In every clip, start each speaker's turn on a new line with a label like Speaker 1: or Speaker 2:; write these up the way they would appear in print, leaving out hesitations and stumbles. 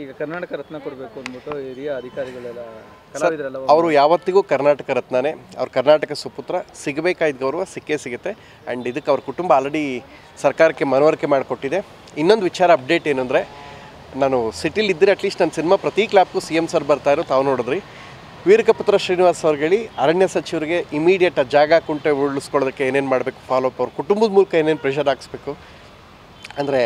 Speaker 1: ಈಗ ಕರ್ನಾಟಕ ರತ್ನ ಕೊಡಬೇಕು ಅಂದ್ಬಿಟ್ಟು ಹಿರಿಯ ಅಧಿಕಾರಿಗಳೆಲ್ಲ ಕಲಾವಿದರೆಲ್ಲ
Speaker 2: ಅವರು ಯಾವತ್ತಿಗೂ ಕರ್ನಾಟಕ ರತ್ನನೇ. ಅವ್ರು ಕರ್ನಾಟಕ ಸುಪುತ್ರ, ಸಿಗಬೇಕಾದ ಗೌರವ ಸಿಕ್ಕೇ ಸಿಗುತ್ತೆ. ಆ್ಯಂಡ್ ಇದಕ್ಕೆ ಅವ್ರ ಕುಟುಂಬ ಆಲ್ರೆಡಿ ಸರ್ಕಾರಕ್ಕೆ ಮನವರಿಕೆ ಮಾಡಿಕೊಟ್ಟಿದೆ. ಇನ್ನೊಂದು ವಿಚಾರ ಅಪ್ಡೇಟ್ ಏನಂದರೆ, ನಾನು ಸಿಟಿಲಿ ಇದ್ದರೆ ಅಟ್ಲೀಸ್ಟ್ ನನ್ನ ಸಿನಿಮಾ ಪ್ರತಿ ಕ್ಲಾಪ್ಗೂ CM ಸರ್ ಬರ್ತಾಯಿರೋ ತಾವು ನೋಡಿದ್ರಿ. ವೀರಕಪುತ್ರ ಶ್ರೀನಿವಾಸ್ ಅವ್ರಿಗೆ ಅರಣ್ಯ ಸಚಿವರಿಗೆ ಇಮಿಡಿಯೇಟ್ ಆ ಜಾಗ ಕುಂಟೆ ಉಳಿಸ್ಕೊಳ್ಳೋದಕ್ಕೆ ಏನೇನು ಮಾಡಬೇಕು, ಫಾಲೋಅಪ್, ಅವ್ರ ಕುಟುಂಬದ ಮೂಲಕ ಏನೇನು ಪ್ರೆಷರ್ ಹಾಕ್ಸ್ಬೇಕು ಅಂದರೆ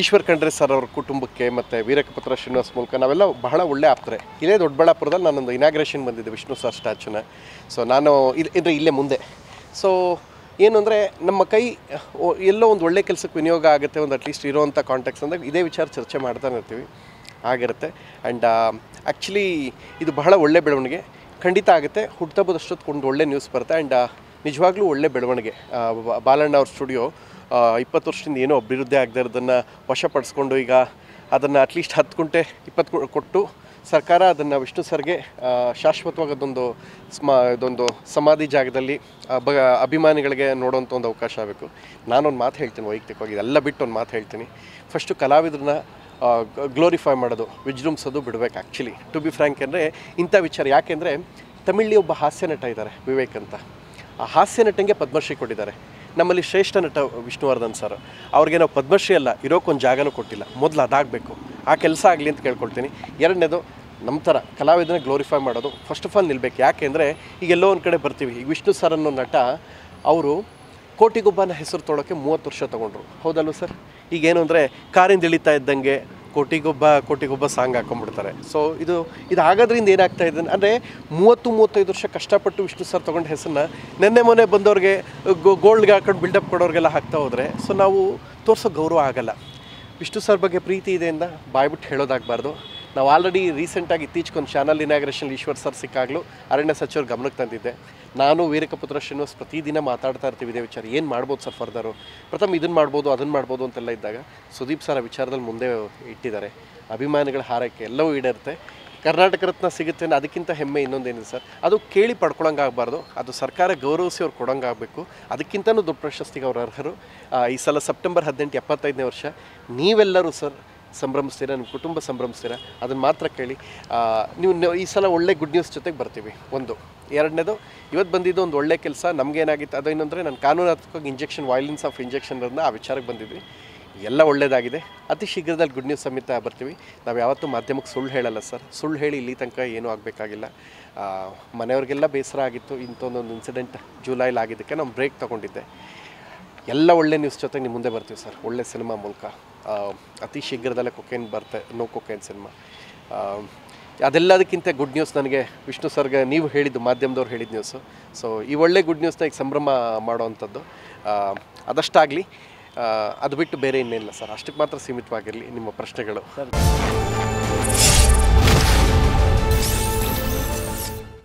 Speaker 2: ಈಶ್ವರ್ ಖಂಡ್ರೆ ಸರ್ ಅವ್ರ ಕುಟುಂಬಕ್ಕೆ ಮತ್ತು ವೀರಕಪುತ್ರ ಶ್ರೀನಿವಾಸ್ ಮೂಲಕ ನಾವೆಲ್ಲ ಬಹಳ ಒಳ್ಳೆ ಆಪ್ತಾರೆ. ಇಲ್ಲೇ ದೊಡ್ಡಬಳ್ಳಾಪುರದಲ್ಲಿ ನಾನೊಂದು ಇನಾಗ್ರೇಷನ್ ಬಂದಿದ್ದೆ ವಿಷ್ಣು ಸರ್ ಸ್ಟ್ಯಾಚ್ಯೂನ. ಸೊ ನಾನು ಇಲ್ಲೇ ಮುಂದೆ. ಸೊ ಏನು ಅಂದರೆ ನಮ್ಮ ಕೈ ಎಲ್ಲೋ ಒಂದು ಒಳ್ಳೆ ಕೆಲಸಕ್ಕೆ ವಿನಿಯೋಗ ಆಗುತ್ತೆ, ಒಂದು ಅಟ್ಲೀಸ್ಟ್ ಇರೋವಂಥ ಕಾಂಟ್ಯಾಕ್ಟ್ಸ್ ಅಂದಾಗ ಇದೇ ವಿಚಾರ ಚರ್ಚೆ ಮಾಡ್ತಾನೆ ಇರ್ತೀವಿ, ಆಗಿರುತ್ತೆ. ಆ್ಯಂಡ್ ಆ್ಯಕ್ಚುಲಿ ಇದು ಬಹಳ ಒಳ್ಳೆ ಬೆಳವಣಿಗೆ ಖಂಡಿತ ಆಗುತ್ತೆ. ಹುಟ್ಟುಹಬ್ಬದಷ್ಟೊತ್ತು ಒಂದು ಒಳ್ಳೆ ನ್ಯೂಸ್ ಬರುತ್ತೆ. ಆ್ಯಂಡ್ ನಿಜವಾಗ್ಲೂ ಒಳ್ಳೆ ಬೆಳವಣಿಗೆ. ಬಾಲಣ್ಣ ಅವ್ರ ಸ್ಟುಡಿಯೋ 20 ವರ್ಷದಿಂದ ಏನೋ ಅಭಿವೃದ್ಧಿ ಆಗದೆ ಇರೋದನ್ನು ವಶಪಡಿಸ್ಕೊಂಡು ಈಗ ಅದನ್ನು ಅಟ್ಲೀಸ್ಟ್ 10 ಗುಂಟೆ 20 ಕೊಟ್ಟು ಸರ್ಕಾರ ಅದನ್ನು ವಿಷ್ಣು ಸರ್ಗೆ ಶಾಶ್ವತವಾಗಿ ಇದೊಂದು ಸಮಾಧಿ ಜಾಗದಲ್ಲಿ ಅಭಿಮಾನಿಗಳಿಗೆ ನೋಡೋವಂಥ ಒಂದು ಅವಕಾಶ ಆಗಬೇಕು. ನಾನೊಂದು ಮಾತು ಹೇಳ್ತೀನಿ ವೈಯಕ್ತಿಕವಾಗಿ, ಇದೆಲ್ಲ ಬಿಟ್ಟು ಒಂದು ಮಾತು ಹೇಳ್ತೀನಿ. ಫಸ್ಟು ಕಲಾವಿದ್ರನ್ನ ಗ್ಲೋರಿಫೈ ಮಾಡೋದು, ವಿಜೃಂಭಿಸೋದು ಬಿಡಬೇಕು. ಆ್ಯಕ್ಚುಲಿ ಟು ಬಿ ಫ್ರ್ಯಾಂಕ್ ಅಂದರೆ ಇಂಥ ವಿಚಾರ ಯಾಕೆಂದರೆ, ತಮಿಳಲ್ಲಿ ಒಬ್ಬ ಹಾಸ್ಯ ನಟ ಇದ್ದಾರೆ ವಿವೇಕ್ ಅಂತ. ಆ ಹಾಸ್ಯ ನಟಂಗೆ ಪದ್ಮಶ್ರೀ ಕೊಟ್ಟಿದ್ದಾರೆ. ನಮ್ಮಲ್ಲಿ ಶ್ರೇಷ್ಠ ನಟ ವಿಷ್ಣುವರ್ಧನ್ ಸರ್, ಅವ್ರಿಗೆ ನಾವು ಪದ್ಮಶ್ರೀ ಅಲ್ಲ, ಇರೋಕ್ಕೊಂದು ಜಾಗನೂ ಕೊಟ್ಟಿಲ್ಲ. ಮೊದಲು ಅದಾಗಬೇಕು, ಆ ಕೆಲಸ ಆಗಲಿ ಅಂತ ಕೇಳ್ಕೊಳ್ತೀನಿ. ಎರಡನೇದು, ನಮ್ಮ ಥರ ಕಲಾವಿದನ ಗ್ಲೋರಿಫೈ ಮಾಡೋದು ಫಸ್ಟ್ ಆಫ್ ಆಲ್ ನಿಲ್ಲಬೇಕು. ಯಾಕೆಂದರೆ ಈಗ ಎಲ್ಲೋ ಒಂದು ಕಡೆ ಬರ್ತೀವಿ, ಈಗ ವಿಷ್ಣು ಸರ್ ಅನ್ನೋ ನಟ ಅವರು ಕೋಟಿಗೊಬ್ಬನ ಹೆಸರು ತೊಳೋಕ್ಕೆ 30 ವರ್ಷ ತೊಗೊಂಡ್ರು, ಹೌದಲ್ವ ಸರ್? ಈಗೇನು ಅಂದರೆ ಕಾರಿಂದ ಇಳಿತಾ ಇದ್ದಂಗೆ ಕೋಟಿಗೊಬ್ಬ ಸಾಂಗ್ ಹಾಕೊಂಡ್ಬಿಡ್ತಾರೆ. ಸೊ ಇದು ಆಗೋದ್ರಿಂದ ಏನಾಗ್ತಾ ಇದೆ ಅಂದರೆ 30-35 ವರ್ಷ ಕಷ್ಟಪಟ್ಟು ವಿಷ್ಣು ಸರ್ ತೊಗೊಂಡ ಹೆಸರನ್ನ ಮೊನ್ನೆ ಬಂದವ್ರಿಗೆ ಗೋಲ್ಡ್ಗೆ ಹಾಕೊಂಡು ಬಿಲ್ಡಪ್ ಕೊಡೋರಿಗೆಲ್ಲ ಹಾಕ್ತಾ ಹೋದರೆ ಸೊ ನಾವು ತೋರಿಸೋ ಗೌರವ ಆಗಲ್ಲ. ವಿಷ್ಣು ಸರ್ ಬಗ್ಗೆ ಪ್ರೀತಿ ಇದೆಯಿಂದ ಬಾಯ್ಬಿಟ್ಟು ಹೇಳೋದಾಗಬಾರ್ದು. ನಾವು ಆಲ್ರೆಡಿ ರೀಸೆಂಟಾಗಿ ಇತ್ತೀಚೆಗೊಂದು ಚಾನಲ್ ಇನಾಗ್ರೇಷನ್ ಈಶ್ವರ್ ಸರ್ ಸಿಕ್ಕಾಗಲೂ ಅರಣ್ಯ ಸಚಿವರು ಗಮನಕ್ಕೆ ತಂದಿದ್ದೆ. ನಾನು ವೀರಕಪುತ್ರ ಶ್ರೀನಿವಾಸ್ ಪ್ರತಿದಿನ ಮಾತಾಡ್ತಾ ಇರ್ತೀವಿ ಇದೇ ವಿಚಾರ, ಏನು ಮಾಡ್ಬೋದು ಸರ್ ಫರ್ದರು, ಪ್ರಥಮ ಇದನ್ನು ಮಾಡ್ಬೋದು ಅದನ್ನು ಮಾಡ್ಬೋದು ಅಂತೆಲ್ಲ ಇದ್ದಾಗ ಸುದೀಪ್ ಸರ್ ಆ ವಿಚಾರದಲ್ಲಿ ಮುಂದೆ ಇಟ್ಟಿದ್ದಾರೆ. ಅಭಿಮಾನಿಗಳ ಹಾರೈಕೆ ಎಲ್ಲವೂ ಈಡೇರುತ್ತೆ. ಕರ್ನಾಟಕ ರತ್ನ ಸಿಗುತ್ತೆ ಅಂದರೆ ಅದಕ್ಕಿಂತ ಹೆಮ್ಮೆ ಇನ್ನೊಂದೇನಿದೆ ಸರ್, ಅದು ಕೇಳಿ ಪಡ್ಕೊಳಂಗಾಗಬಾರ್ದು, ಅದು ಸರ್ಕಾರ ಗೌರವಿಸಿ ಅವ್ರು ಕೊಡೋಂಗಾಗಬೇಕು. ಅದಕ್ಕಿಂತಲೂ ದೊಡ್ಡ ಪ್ರಶಸ್ತಿಗೆ ಅವ್ರು ಅರ್ಹರು. ಈ ಸಲ ಸೆಪ್ಟೆಂಬರ್ 18 75ನೇ ವರ್ಷ. ನೀವೆಲ್ಲರೂ ಸರ್ ಸಂಭ್ರಮಿಸ್ತೀರಾ, ನಿಮ್ಮ ಕುಟುಂಬ ಸಂಭ್ರಮಿಸ್ತೀರಾ, ಅದನ್ನು ಮಾತ್ರ ಕೇಳಿ. ನೀವು ಈ ಸಲ ಒಳ್ಳೆ ಗುಡ್ ನ್ಯೂಸ್ ಜೊತೆಗೆ ಬರ್ತೀವಿ. ಒಂದು ಎರಡನೇದು, ಇವತ್ತು ಬಂದಿದ್ದು ಒಂದು ಒಳ್ಳೆ ಕೆಲಸ. ನಮಗೇನಾಗಿತ್ತು ಅದು ಏನಂದರೆ, ನಾನು ಕಾನೂನಾತ್ಮಕವಾಗಿ ವೈಲೆನ್ಸ್ ಆಫ್ ಇಂಜೆಕ್ಷನ್ ಆ ವಿಚಾರಕ್ಕೆ ಬಂದಿದ್ವಿ. ಎಲ್ಲ ಒಳ್ಳೆಯದಾಗಿದೆ. ಅತಿ ಶೀಘ್ರದಲ್ಲಿ ಗುಡ್ ನ್ಯೂಸ್ ಸಮೇತ ಬರ್ತೀವಿ. ನಾವು ಯಾವತ್ತೂ ಮಾಧ್ಯಮಕ್ಕೆ ಸುಳ್ಳು ಹೇಳಲ್ಲ ಸರ್. ಸುಳ್ಳು ಹೇಳಿ ಇಲ್ಲಿ ತನಕ ಏನೂ ಆಗಬೇಕಾಗಿಲ್ಲ. ಮನೆಯವ್ರಿಗೆಲ್ಲ ಬೇಸರ ಆಗಿತ್ತು ಇಂಥೊಂದೊಂದು ಇನ್ಸಿಡೆಂಟ್ ಜುಲೈಲಿ ಆಗಿದ್ದಕ್ಕೆ ನಾನು ಬ್ರೇಕ್ ತೊಗೊಂಡಿದ್ದೆ. ಎಲ್ಲ ಒಳ್ಳೆ ನ್ಯೂಸ್ ಜೊತೆಗೆ ನಿಮ್ಮ ಮುಂದೆ ಬರ್ತೀವಿ ಸರ್, ಒಳ್ಳೆ ಸಿನಿಮಾ ಮೂಲಕ. ಅತಿ ಶೀಘ್ರದಲ್ಲೇ ಕೊಕೇನ್ ನೋ ಕೊಕೇನ್ ಸಿನಿಮಾ. ಅದೆಲ್ಲದಕ್ಕಿಂತ ಗುಡ್ ನ್ಯೂಸ್ ನನಗೆ ವಿಷ್ಣು ಸರ್ಗೆ ನೀವು ಹೇಳಿದ್ದು, ಮಾಧ್ಯಮದವ್ರು ಹೇಳಿದ ನ್ಯೂಸು. ಸೊ ಈ ಒಳ್ಳೆ ಗುಡ್ ನ್ಯೂಸ್ನ ಈಗ ಸಂಭ್ರಮ ಮಾಡೋವಂಥದ್ದು. ಅದಷ್ಟಾಗಲಿ, ಅದು ಬಿಟ್ಟು ಬೇರೆ ಇನ್ನೇನಿಲ್ಲ ಸರ್. ಅಷ್ಟಕ್ಕೆ ಮಾತ್ರ ಸೀಮಿತವಾಗಿರಲಿ ನಿಮ್ಮ ಪ್ರಶ್ನೆಗಳು.